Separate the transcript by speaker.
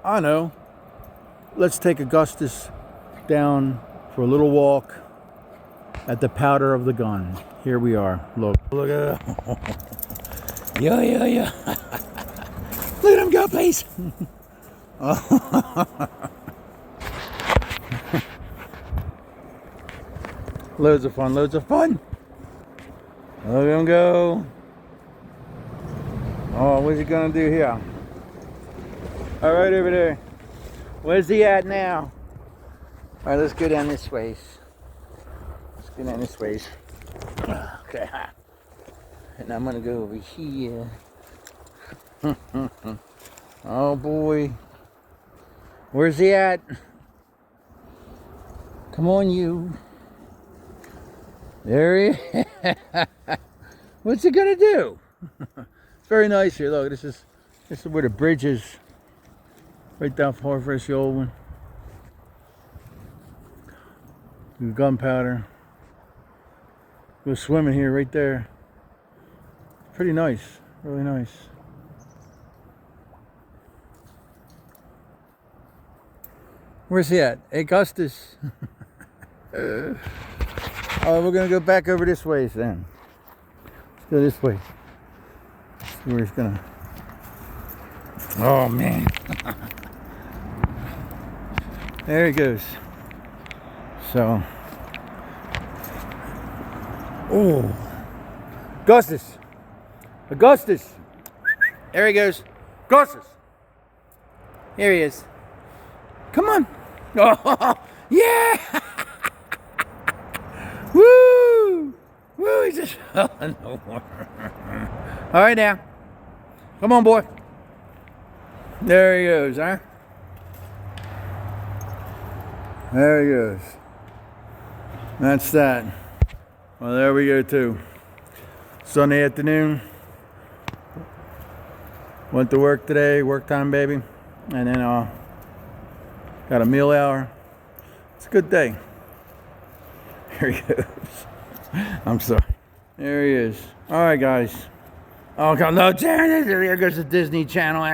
Speaker 1: I know. Let's take Augustus down for a little walk at the powder of the gun. Here we are. Look at that. Yeah. Look at him go, please. Loads of fun. Look at him go. Oh, what's he gonna do here? All right, over there. Where's he at now? All right, let's go down this ways. Okay. And I'm gonna go over here. Oh boy. Where's he at? Come on, you. There he is. What's he gonna do? It's very nice here. Look, this is where the bridge is. Right down far first, the old one. Gunpowder. Go swimming here, right there. Pretty nice, really nice. Where's he at? Augustus. Oh, we're gonna go back over this way then. Let's go this way. See where he's gonna. Oh man. There he goes. So. Oh. Augustus. There he goes. Augustus. Here he is. Come on. Oh, yeah. Woo. Woo, he just fell in the water. All right now. Come on, boy. There he goes, huh? There he goes. That's that. Well, there we go too. Sunday afternoon. Went to work today, work time, baby. And then got a meal hour. It's a good day. Here he goes. I'm sorry. There he is. All right, guys. Oh, God, no, there goes the Disney Channel.